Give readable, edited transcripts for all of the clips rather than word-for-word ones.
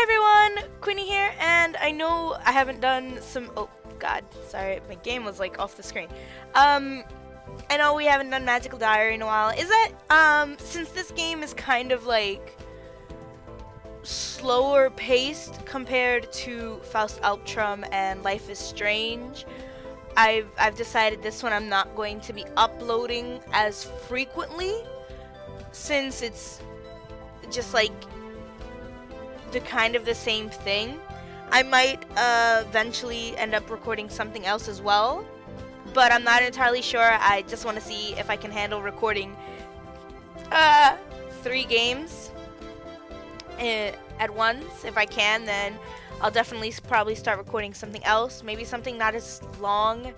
Hi everyone, Queenie here, and I know I haven't done some. Oh God, sorry, my game was like off the screen. I know we haven't done Magical Diary in a while. Is that since this game is kind of like slower paced compared to Faust Albtrum and Life is Strange? I've decided this one I'm not going to be uploading as frequently since it's just like the kind of the same thing. I might eventually end up recording something else as well, but I'm not entirely sure. I just want to see if I can handle recording 3 games at once. If I can, then I'll definitely probably start recording something else. Maybe something not as long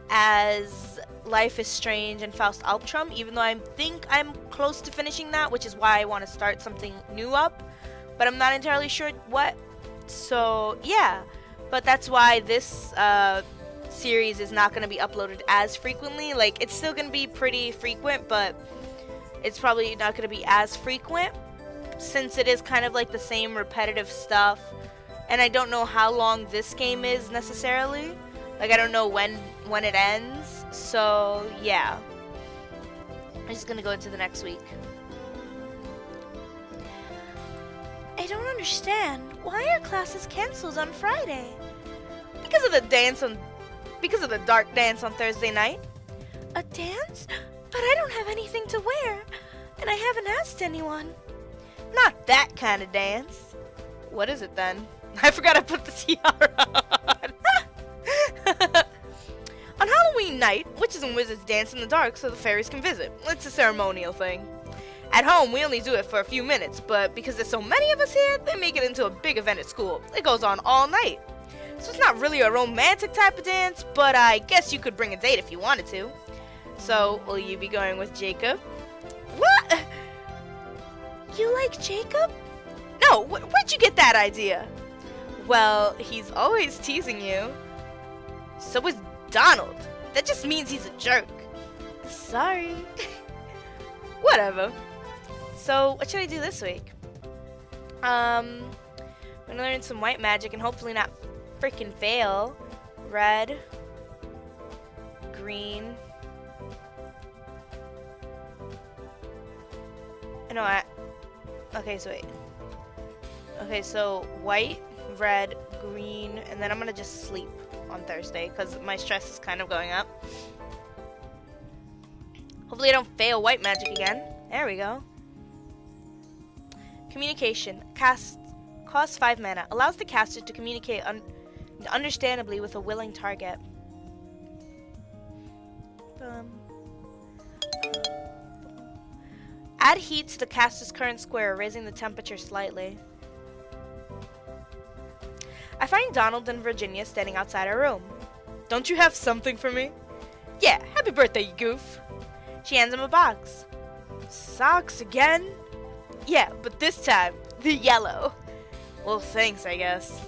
as Life is Strange and Faust Albtrum, even though I think I'm close to finishing that, which is why I want to start something new up. But I'm not entirely sure what. So yeah, but that's why this series is not going to be uploaded as frequently. Like, it's still going to be pretty frequent, but it's probably not going to be as frequent since it is kind of like the same repetitive stuff. And I don't know how long this game is necessarily. Like, I don't know when it ends. So yeah, I'm just going to go into the next week. I don't understand. Why are classes canceled on Friday? Because of the dark dance on Thursday night. A dance? But I don't have anything to wear, and I haven't asked anyone. Not that kind of dance. What is it then? I forgot I put the tiara on. On Halloween night, witches and wizards dance in the dark so the fairies can visit. It's a ceremonial thing. At home, we only do it for a few minutes, but because there's so many of us here, they make it into a big event at school. It goes on all night. So it's not really a romantic type of dance, but I guess you could bring a date if you wanted to. So, will you be going with Jacob? What? You like Jacob? No, where'd you get that idea? Well, he's always teasing you. So is Donald. That just means he's a jerk. Sorry. Whatever. So, what should I do this week? I'm gonna learn some white magic and hopefully not freaking fail. Red. Green. Okay, so wait. Okay, so white, red, green, and then I'm gonna just sleep on Thursday because my stress is kind of going up. Hopefully I don't fail white magic again. There we go. Communication. Costs 5 mana. Allows the caster to communicate understandably with a willing target. Add heat to the caster's current square, raising the temperature slightly. I find Donald and Virginia standing outside our room. Don't you have something for me? Yeah, happy birthday, you goof. She hands him a box. Socks again? Yeah, but this time, the yellow. Well, thanks, I guess.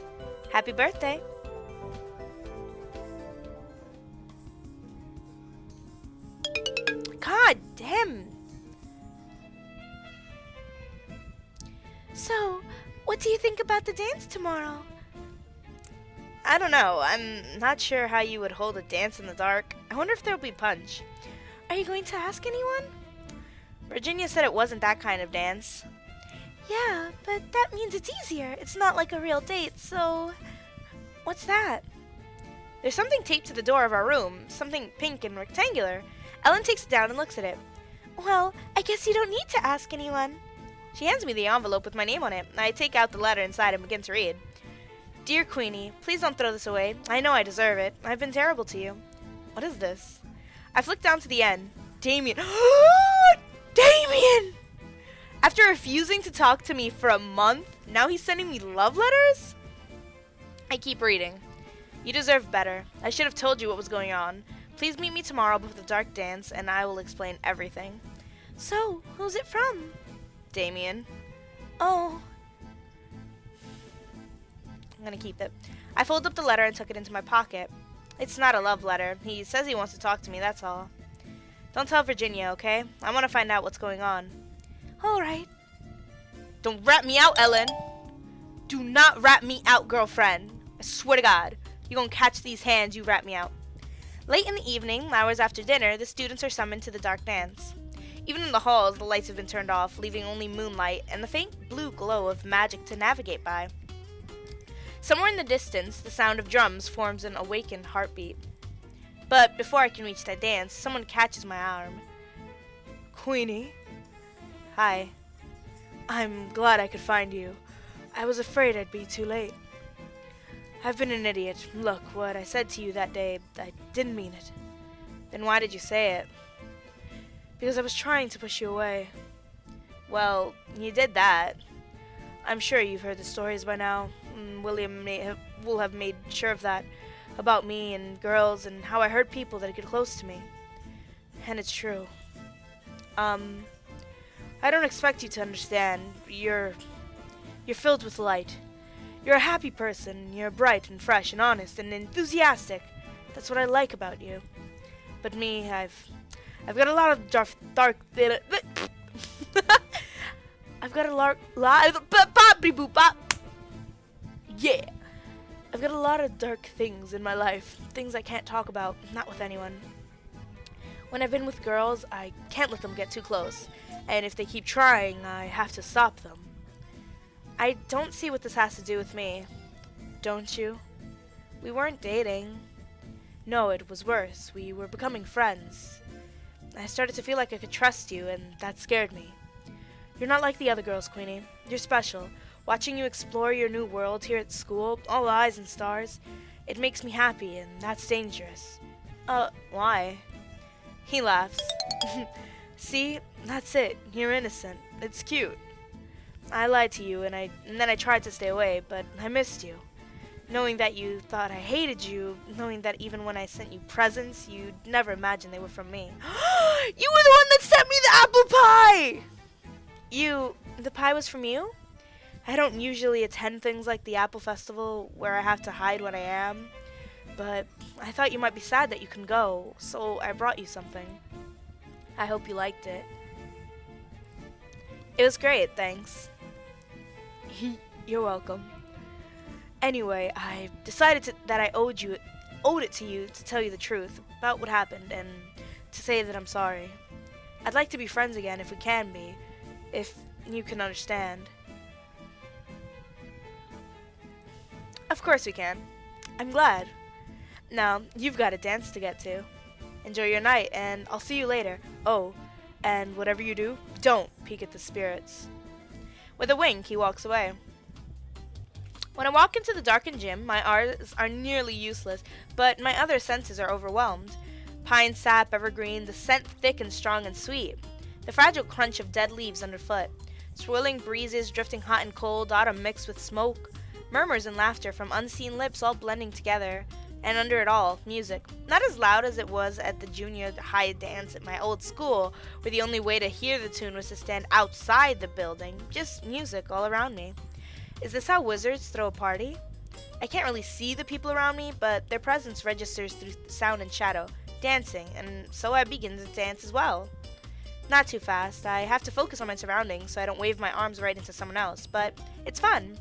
Happy birthday. God damn. So, what do you think about the dance tomorrow? I don't know. I'm not sure how you would hold a dance in the dark. I wonder if there'll be punch. Are you going to ask anyone? Virginia said it wasn't that kind of dance. Yeah, but that means it's easier. It's not like a real date, so... What's that? There's something taped to the door of our room. Something pink and rectangular. Ellen takes it down and looks at it. Well, I guess you don't need to ask anyone. She hands me the envelope with my name on it. I take out the letter inside and begin to read. Dear Queenie, please don't throw this away. I know I deserve it. I've been terrible to you. What is this? I flick down to the end. Damien. Damien! After refusing to talk to me for a month, now he's sending me love letters? I keep reading. You deserve better. I should have told you what was going on. Please meet me tomorrow before the dark dance, and I will explain everything. So, who's it from? Damien. Oh. I'm gonna keep it. I folded up the letter and took it into my pocket. It's not a love letter. He says he wants to talk to me, that's all. Don't tell Virginia, okay? I want to find out what's going on. All right. Don't rat me out, Ellen. Do not rat me out, girlfriend. I swear to God, you gonna catch these hands you rat me out. Late in the evening, hours after dinner, the students are summoned to the dark dance. Even in the halls, the lights have been turned off, leaving only moonlight and the faint blue glow of magic to navigate by. Somewhere in the distance, the sound of drums forms an awakened heartbeat. But before I can reach that dance, someone catches my arm. Queenie? Hi. I'm glad I could find you. I was afraid I'd be too late. I've been an idiot. Look, what I said to you that day, I didn't mean it. Then why did you say it? Because I was trying to push you away. Well, you did that. I'm sure you've heard the stories by now. William will have made sure of that. About me and girls and how I hurt people that get close to me. And it's true. I don't expect you to understand. You're filled with light. You're a happy person. You're bright and fresh and honest and enthusiastic. That's what I like about you. But me, I've got a lot of dark I've got a lot yeah. I've got a lot of dark things in my life. Things I can't talk about, not with anyone. When I've been with girls, I can't let them get too close. And if they keep trying, I have to stop them. I don't see what this has to do with me. Don't you? We weren't dating. No, it was worse. We were becoming friends. I started to feel like I could trust you, and that scared me. You're not like the other girls, Queenie. You're special. Watching you explore your new world here at school, all eyes and stars, it makes me happy, and that's dangerous. Why? He laughs. See? That's it. You're innocent. It's cute. I lied to you, and then I tried to stay away, but I missed you. Knowing that you thought I hated you, knowing that even when I sent you presents, you'd never imagine they were from me. You were the one that sent me the apple pie! The pie was from you? I don't usually attend things like the Apple Festival, where I have to hide what I am, but I thought you might be sad that you can go, so I brought you something. I hope you liked it. It was great, thanks. You're welcome. Anyway, I decided that I owed it to you to tell you the truth about what happened and to say that I'm sorry. I'd like to be friends again if we can be, if you can understand. Of course we can. I'm glad. Now, you've got a dance to get to. Enjoy your night, and I'll see you later. Oh, and whatever you do, don't peek at the spirits. With a wink, he walks away. When I walk into the darkened gym, my eyes are nearly useless, but my other senses are overwhelmed. Pine sap, evergreen, the scent thick and strong and sweet. The fragile crunch of dead leaves underfoot. Swirling breezes drifting hot and cold, autumn mixed with smoke. Murmurs and laughter from unseen lips all blending together. And under it all, music. Not as loud as it was at the junior high dance at my old school, where the only way to hear the tune was to stand outside the building. Just music all around me. Is this how wizards throw a party? I can't really see the people around me, but their presence registers through sound and shadow, dancing, and so I begin to dance as well. Not too fast. I have to focus on my surroundings so I don't wave my arms right into someone else, but it's fun.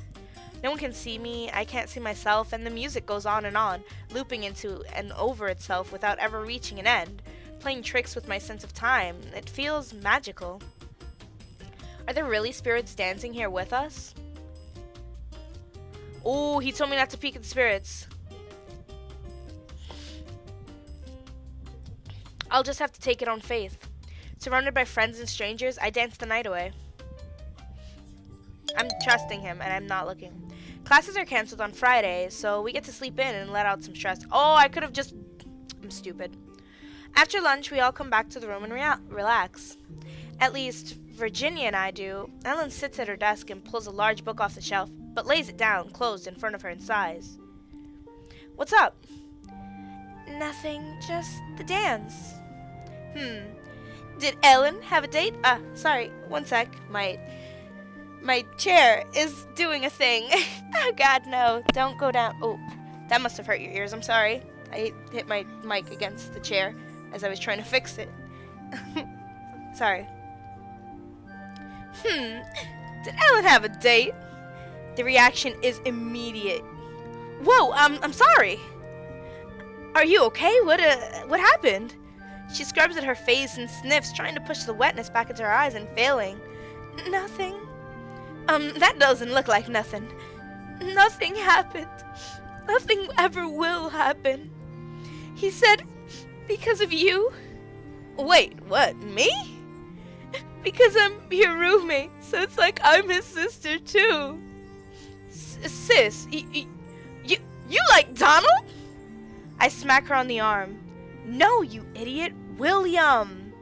No one can see me, I can't see myself, and the music goes on, looping into and over itself without ever reaching an end, playing tricks with my sense of time. It feels magical. Are there really spirits dancing here with us? Oh, he told me not to peek at the spirits. I'll just have to take it on faith. Surrounded by friends and strangers, I dance the night away. I'm trusting him, and I'm not looking. Classes are canceled on Friday, so we get to sleep in and let out some stress. Oh, I could have just... I'm stupid. After lunch, we all come back to the room and relax. At least, Virginia and I do. Ellen sits at her desk and pulls a large book off the shelf, but lays it down, closed in front of her and sighs. What's up? Nothing, just the dance. Did Ellen have a date? Sorry, one sec. My chair is doing a thing. Oh God, no. Don't go down. Oh, that must have hurt your ears. I'm sorry. I hit my mic against the chair as I was trying to fix it. Sorry. Did Ellen have a date? The reaction is immediate. Whoa, I'm sorry. Are you okay? What happened? She scrubs at her face and sniffs, trying to push the wetness back into her eyes and failing. Nothing. That doesn't look like nothing. Nothing happened. Nothing ever will happen. He said, because of you. Wait, what, me? Because I'm your roommate, so it's like I'm his sister too. Sis, you like Donald? I smack her on the arm. No, you idiot, William.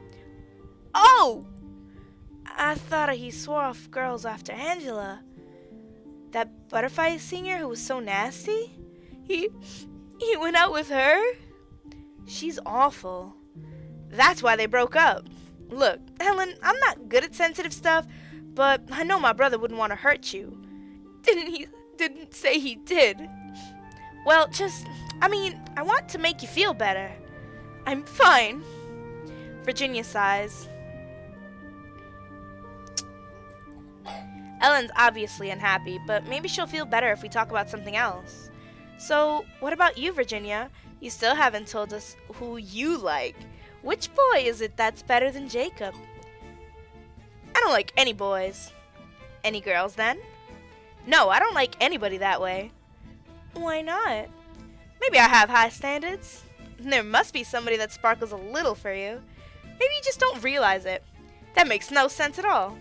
Oh! I thought he swore off girls after Angela. That butterfly singer who was so nasty? He went out with her? She's awful. That's why they broke up. Look, Helen, I'm not good at sensitive stuff, but I know my brother wouldn't want to hurt you. Didn't say he did. Well, I want to make you feel better. I'm fine. Virginia sighs. Ellen's obviously unhappy, but maybe she'll feel better if we talk about something else. So, what about you, Virginia? You still haven't told us who you like. Which boy is it that's better than Jacob? I don't like any boys. Any girls, then? No, I don't like anybody that way. Why not? Maybe I have high standards. There must be somebody that sparkles a little for you. Maybe you just don't realize it. That makes no sense at all.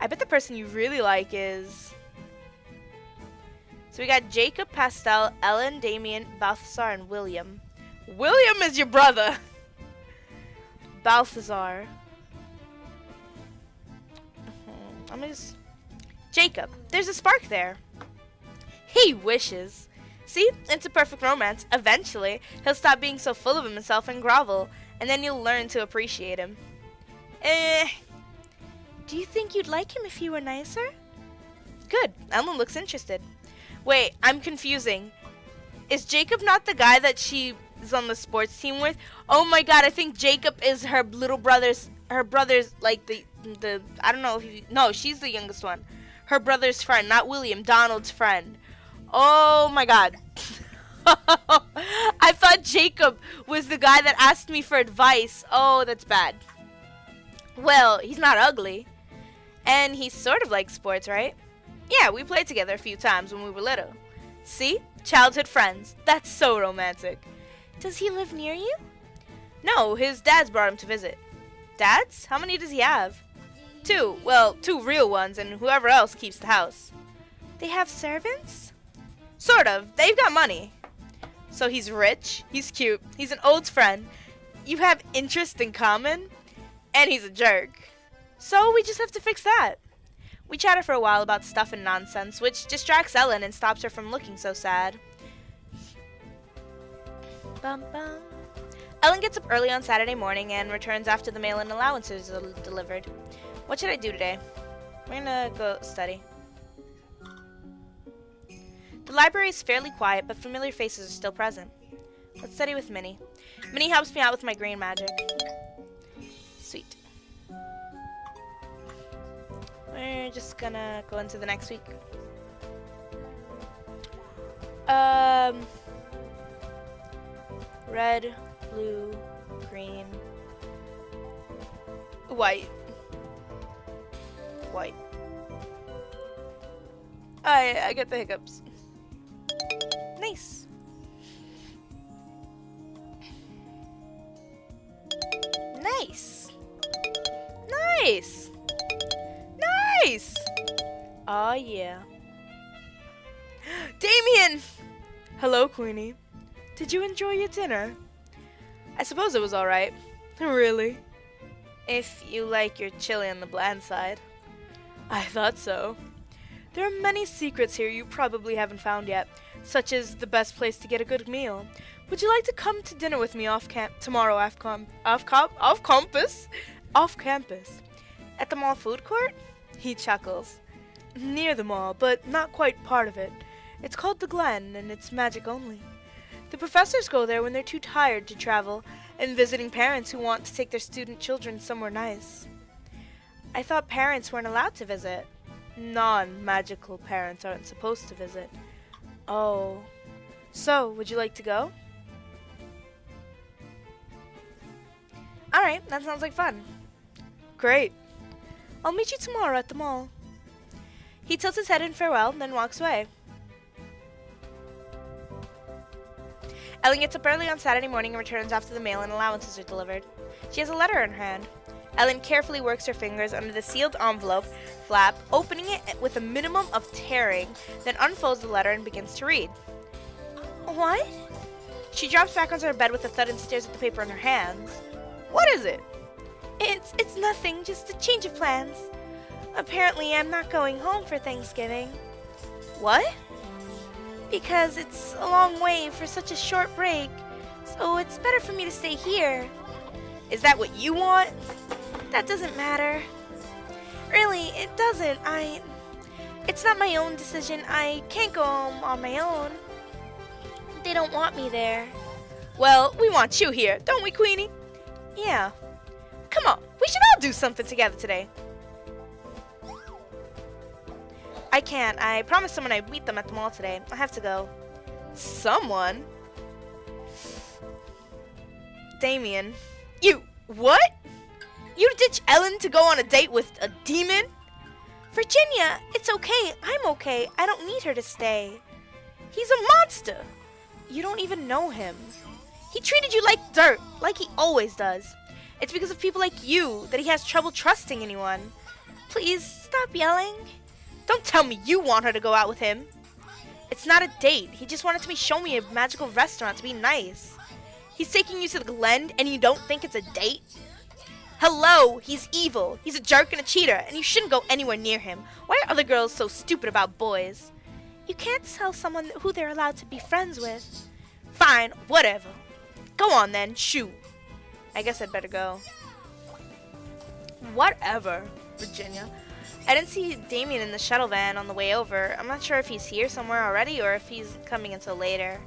I bet the person you really like is... So we got Jacob, Pastel, Ellen, Damien, Balthazar, and William. William is your brother! Balthazar. Jacob, there's a spark there. He wishes. See, it's a perfect romance. Eventually, he'll stop being so full of himself and grovel, and then you'll learn to appreciate him. Do you think you'd like him if he were nicer? Good. Ellen looks interested. Wait, I'm confusing. Is Jacob not the guy that she is on the sports team with? Oh my god, I think Jacob is her little brother's, like the I don't know if you, no, she's the youngest one. Her brother's friend, not William, Donald's friend. Oh my god. I thought Jacob was the guy that asked me for advice. Oh, that's bad. Well, he's not ugly. And he sort of likes sports, right? Yeah, we played together a few times when we were little. See? Childhood friends. That's so romantic. Does he live near you? No, his dad's brought him to visit. Dads? How many does he have? 2. Well, 2 real ones, and whoever else keeps the house. They have servants? Sort of. They've got money. So he's rich, he's cute, he's an old friend, you have interests in common, and he's a jerk. So we just have to fix that. We chatter for a while about stuff and nonsense, which distracts Ellen and stops her from looking so sad. Bum, bum. Ellen gets up early on Saturday morning and returns after the mail and allowances are delivered. What should I do today? We're gonna go study. The library is fairly quiet, but familiar faces are still present. Let's study with Minnie. Minnie helps me out with my green magic. Sweet. We're just gonna go into the next week. Red, blue, green, white. White. I get the hiccups. Nice. Nice. Nice. Nice. Oh yeah. Damien! Hello, Queenie. Did you enjoy your dinner? I suppose it was alright. Really? If you like your chili on the bland side. I thought so. There are many secrets here you probably haven't found yet, such as the best place to get a good meal. Would you like to come to dinner with me tomorrow off campus? At the mall food court? He chuckles. Near the mall, but not quite part of it. It's called the Glen, and it's magic only. The professors go there when they're too tired to travel, and visiting parents who want to take their student children somewhere nice. I thought parents weren't allowed to visit. Non-magical parents aren't supposed to visit. Oh. So, would you like to go? Alright, that sounds like fun. Great. I'll meet you tomorrow at the mall. He tilts his head in farewell, then walks away. Ellen gets up early on Saturday morning and returns after the mail and allowances are delivered. She has a letter in her hand. Ellen carefully works her fingers under the sealed envelope flap, opening it with a minimum of tearing, then unfolds the letter and begins to read. What? She drops back onto her bed with a thud and stares at the paper in her hands. What is it? It's nothing, just a change of plans. Apparently, I'm not going home for Thanksgiving. What? Because it's a long way for such a short break, so it's better for me to stay here. Is that what you want? That doesn't matter. Really, it doesn't. It's not my own decision. I can't go home on my own. They don't want me there. Well, we want you here, don't we, Queenie? Yeah. Come on, we should all do something together today. I can't. I promised someone I'd meet them at the mall today. I have to go. Someone? Damien. You, what? You ditch Ellen to go on a date with a demon? Virginia, it's okay. I'm okay. I don't need her to stay. He's a monster. You don't even know him. He treated you like dirt, like he always does. It's because of people like you that he has trouble trusting anyone. Please, stop yelling. Don't tell me you want her to go out with him. It's not a date. He just wanted to show me a magical restaurant to be nice. He's taking you to the Glen and you don't think it's a date? Hello, he's evil. He's a jerk and a cheater, and you shouldn't go anywhere near him. Why are other girls so stupid about boys? You can't tell someone who they're allowed to be friends with. Fine, whatever. Go on then, shoot. I guess I'd better go. Whatever, Virginia. I didn't see Damien in the shuttle van on the way over. I'm not sure if he's here somewhere already or if he's coming until later.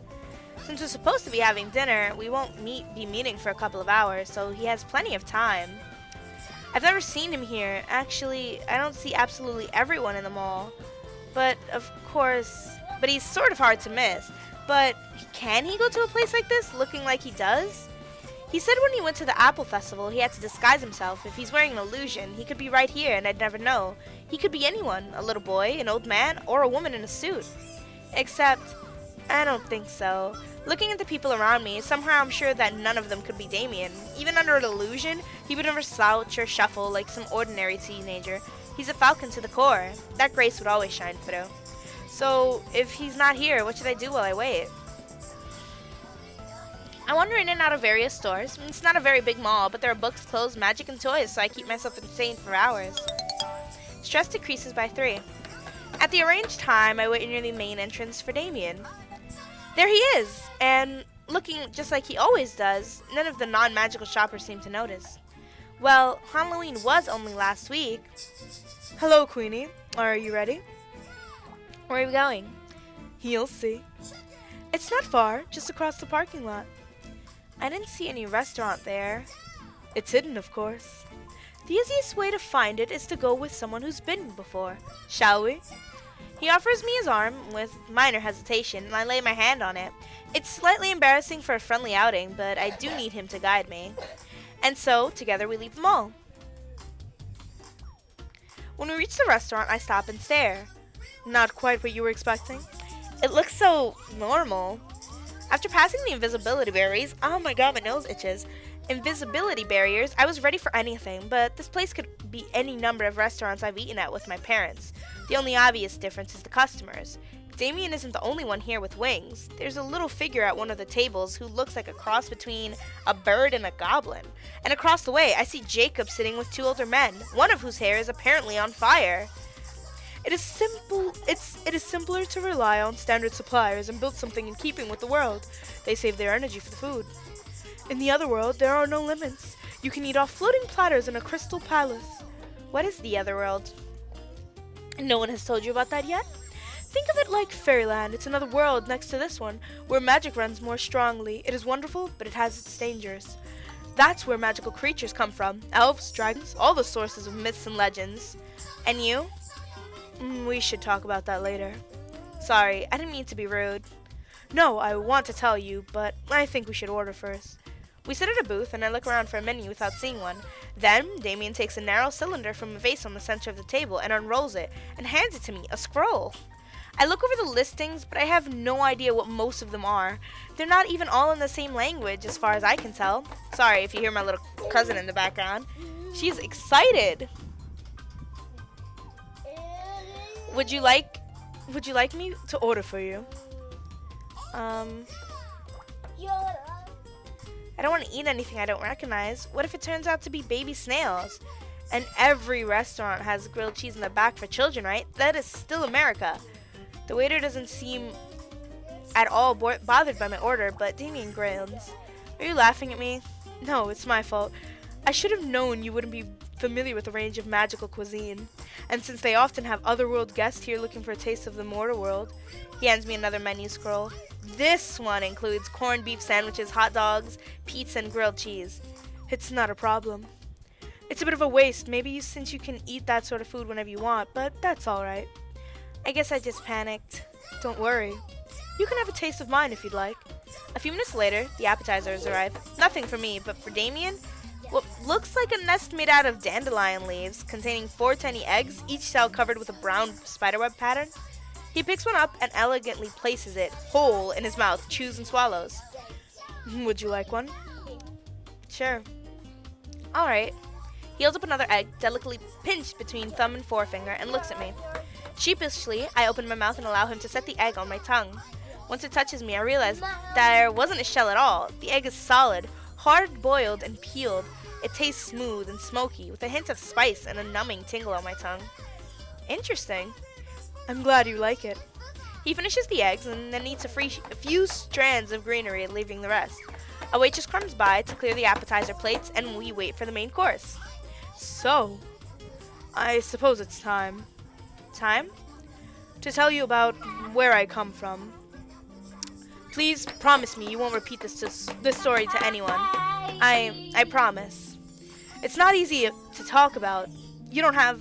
Since we're supposed to be having dinner, we won't be meeting for a couple of hours, so he has plenty of time. I've never seen him here. Actually, I don't see absolutely everyone in the mall. But, of course, he's sort of hard to miss. But can he go to a place like this looking like he does? He said when he went to the Apple Festival, he had to disguise himself. If he's wearing an illusion, he could be right here and I'd never know. He could be anyone, a little boy, an old man, or a woman in a suit. Except, I don't think so. Looking at the people around me, somehow I'm sure that none of them could be Damien. Even under an illusion, he would never slouch or shuffle like some ordinary teenager. He's a falcon to the core. That grace would always shine through. So, if he's not here, what should I do while I wait? I wander in and out of various stores. It's not a very big mall, but there are books, clothes, magic, and toys, so I keep myself entertained for hours. Stress decreases by 3. At the arranged time, I wait near the main entrance for Damien. There he is, and looking just like he always does. None of the non-magical shoppers seem to notice. Well, Halloween was only last week. Hello, Queenie. Are you ready? Where are we going? You'll see. It's not far, just across the parking lot. I didn't see any restaurant there. It's hidden, of course. The easiest way to find it is to go with someone who's been before. Shall we? He offers me his arm with minor hesitation, and I lay my hand on it. It's slightly embarrassing for a friendly outing, but I do need him to guide me. And so, together we leave the mall. When we reach the restaurant, I stop and stare. Not quite what you were expecting. It looks so normal. After passing the invisibility barriers, oh my god, my nose itches. Invisibility barriers, I was ready for anything, but this place could be any number of restaurants I've eaten at with my parents. The only obvious difference is the customers. Damien isn't the only one here with wings. There's a little figure at one of the tables who looks like a cross between a bird and a goblin. And across the way, I see Jacob sitting with 2 older men, one of whose hair is apparently on fire. It is simpler to rely on standard suppliers and build something in keeping with the world. They save their energy for the food. In the other world, there are no limits. You can eat off floating platters in a crystal palace. What is the other world? No one has told you about that yet? Think of it like fairyland. It's another world next to this one, where magic runs more strongly. It is wonderful, but it has its dangers. That's where magical creatures come from. Elves, dragons, all the sources of myths and legends. And you? We should talk about that later. Sorry, I didn't mean to be rude. No, I want to tell you, but I think we should order first. We sit at a booth, and I look around for a menu without seeing one. Then, Damien takes a narrow cylinder from a vase on the center of the table and unrolls it, and hands it to me, a scroll. I look over the listings, but I have no idea what most of them are. They're not even all in the same language, as far as I can tell. Sorry if you hear my little cousin in the background. She's excited. Would you like me to order for you? I don't want to eat anything I don't recognize. What if it turns out to be baby snails? And every restaurant has grilled cheese in the back for children, right? That is still America. The waiter doesn't seem at all bothered by my order, but Damien grins. Are you laughing at me? No, it's my fault. I should have known you wouldn't be familiar with the range of magical cuisine. And since they often have otherworld guests here looking for a taste of the mortal world, he hands me another menu scroll. This one includes corned beef sandwiches, hot dogs, pizza, and grilled cheese. It's not a problem. It's a bit of a waste, maybe since you can eat that sort of food whenever you want, but that's alright. I guess I just panicked. Don't worry. You can have a taste of mine if you'd like. A few minutes later, the appetizers arrive. Nothing for me, but for Damien, what looks like a nest made out of dandelion leaves, containing 4 tiny eggs, each cell covered with a brown spiderweb pattern. He picks one up and elegantly places it, whole, in his mouth, chews and swallows. Would you like one? Sure. Alright. He holds up another egg, delicately pinched between thumb and forefinger, and looks at me. Sheepishly, I open my mouth and allow him to set the egg on my tongue. Once it touches me, I realize there wasn't a shell at all. The egg is solid, hard-boiled and peeled. It tastes smooth and smoky, with a hint of spice and a numbing tingle on my tongue. Interesting. I'm glad you like it. He finishes the eggs and then eats a few strands of greenery, leaving the rest. A waitress comes by to clear the appetizer plates, and we wait for the main course. So, I suppose it's time. Time? To tell you about where I come from. Please promise me you won't repeat this story to anyone. I promise. It's not easy to talk about. You don't have...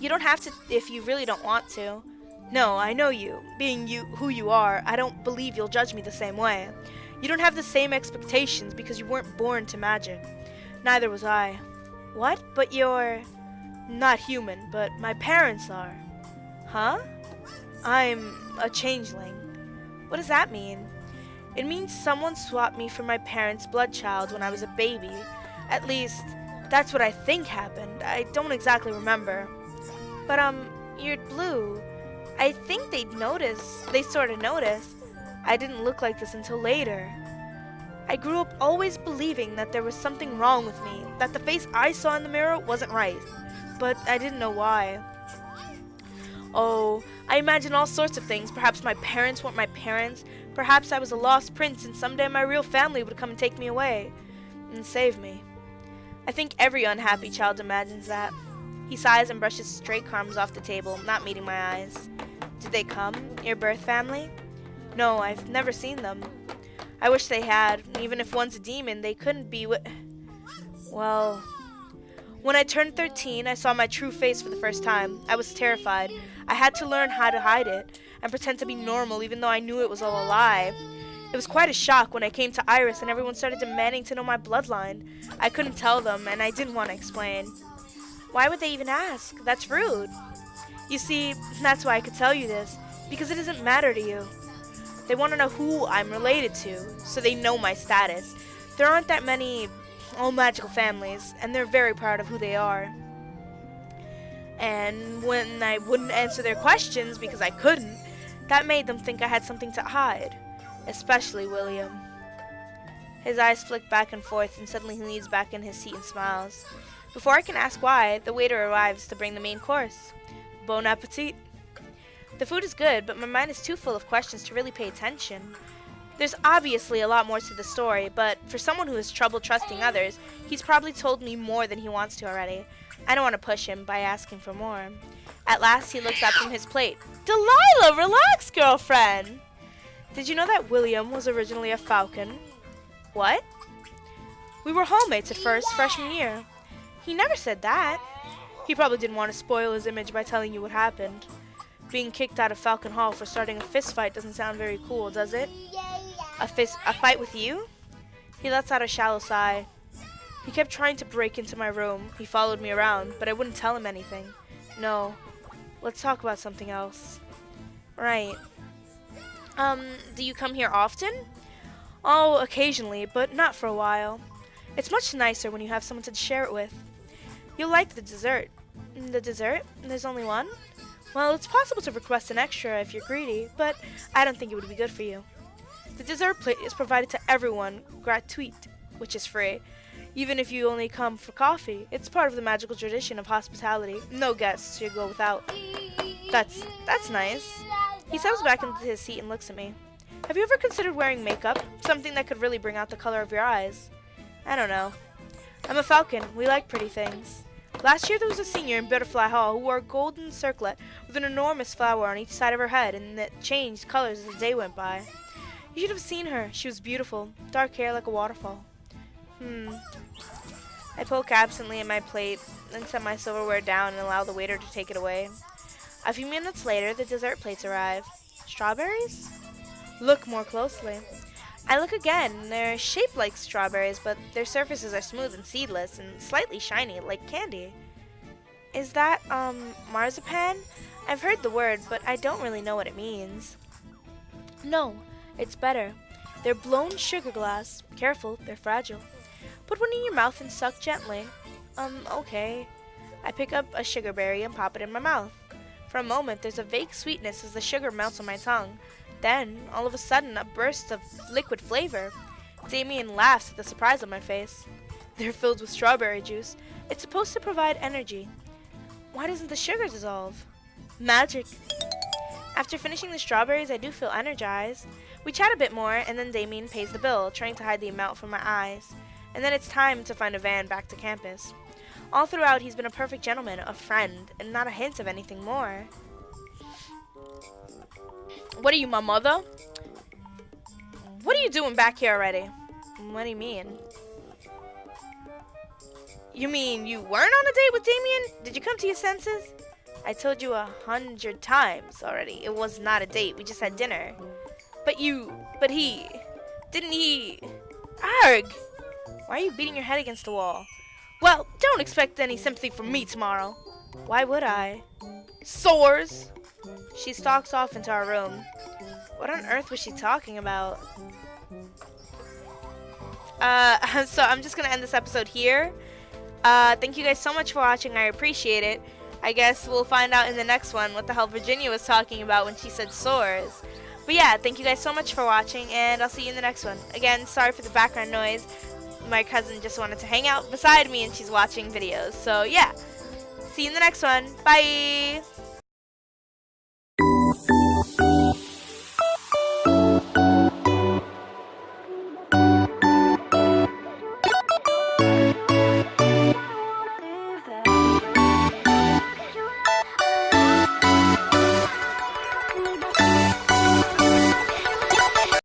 You don't have to if you really don't want to. No, I know you. Being you who you are, I don't believe you'll judge me the same way. You don't have the same expectations because you weren't born to magic. Neither was I. What? But you're... not human, but my parents are. Huh? I'm a changeling. What does that mean? It means someone swapped me for my parents' blood child when I was a baby. At least, that's what I think happened. I don't exactly remember. But, you're blue. I think they sort of noticed. I didn't look like this until later. I grew up always believing that there was something wrong with me, that the face I saw in the mirror wasn't right. But I didn't know why. Oh, I imagined all sorts of things. Perhaps my parents weren't my parents. Perhaps I was a lost prince and someday my real family would come and take me away and save me. I think every unhappy child imagines that. He sighs and brushes stray crumbs off the table, not meeting my eyes. Did they come? Your birth family? No, I've never seen them. I wish they had. Even if one's a demon, they couldn't be Well... When I turned 13, I saw my true face for the first time. I was terrified. I had to learn how to hide it and pretend to be normal even though I knew it was all a lie. It was quite a shock when I came to Iris and everyone started demanding to know my bloodline. I couldn't tell them and I didn't want to explain. Why would they even ask? That's rude. You see, that's why I could tell you this, because it doesn't matter to you. They want to know who I'm related to, so they know my status. There aren't that many all magical families, and they're very proud of who they are. And when I wouldn't answer their questions because I couldn't, that made them think I had something to hide, especially William. His eyes flick back and forth, and suddenly he leans back in his seat and smiles. Before I can ask why, the waiter arrives to bring the main course. Bon appetit. The food is good, but my mind is too full of questions to really pay attention. There's obviously a lot more to the story, but for someone who has trouble trusting others, he's probably told me more than he wants to already. I don't want to push him by asking for more. At last, he looks up from his plate. Delilah, relax, girlfriend! Did you know that William was originally a falcon? What? We were hallmates at first, freshman year. He never said that. He probably didn't want to spoil his image by telling you what happened. Being kicked out of Falcon Hall for starting a fist fight doesn't sound very cool, does it? A fight with you? He lets out a shallow sigh. He kept trying to break into my room. He followed me around, but I wouldn't tell him anything. No. Let's talk about something else. Right. Do you come here often? Oh, occasionally, but not for a while. It's much nicer when you have someone to share it with. You'll like the dessert. The dessert? There's only one? Well, it's possible to request an extra if you're greedy, but I don't think it would be good for you. The dessert plate is provided to everyone gratuit, which is free. Even if you only come for coffee, it's part of the magical tradition of hospitality. No guests should go without. That's nice. He settles back into his seat and looks at me. Have you ever considered wearing makeup? Something that could really bring out the color of your eyes. I don't know. I'm a falcon. We like pretty things. Last year there was a senior in Butterfly Hall who wore a golden circlet with an enormous flower on each side of her head, and that changed colors as the day went by. You should have seen her. She was beautiful. Dark hair like a waterfall. I poke absently at my plate, then set my silverware down and allow the waiter to take it away. A few minutes later, the dessert plates arrive. Strawberries? Look more closely. I look again. They're shaped like strawberries, but their surfaces are smooth and seedless and slightly shiny, like candy. Is that, marzipan? I've heard the word, but I don't really know what it means. No, it's better. They're blown sugar glass. Careful, they're fragile. Put one in your mouth and suck gently. Okay. I pick up a sugar berry and pop it in my mouth. For a moment, there's a vague sweetness as the sugar melts on my tongue. Then, all of a sudden, a burst of liquid flavor. Damien laughs at the surprise on my face. They're filled with strawberry juice. It's supposed to provide energy. Why doesn't the sugar dissolve? Magic. After finishing the strawberries, I do feel energized. We chat a bit more, and then Damien pays the bill, trying to hide the amount from my eyes. And then it's time to find a van back to campus. All throughout, he's been a perfect gentleman, a friend, and not a hint of anything more. What are you, my mother? What are you doing back here already? What do you mean? You mean you weren't on a date with Damien? Did you come to your senses? I told you 100 times already. It was not a date. We just had dinner. But he... Didn't he... Arg! Why are you beating your head against the wall? Well, don't expect any sympathy from me tomorrow. Why would I? Sores! She stalks off into our room. What on earth was she talking about? So I'm just gonna end this episode here. Thank you guys so much for watching. I appreciate it. I guess we'll find out in the next one what the hell Virginia was talking about when she said sores. But yeah, thank you guys so much for watching, and I'll see you in the next one. Again, sorry for the background noise. My cousin just wanted to hang out beside me, and she's watching videos. So yeah, see you in the next one. Bye!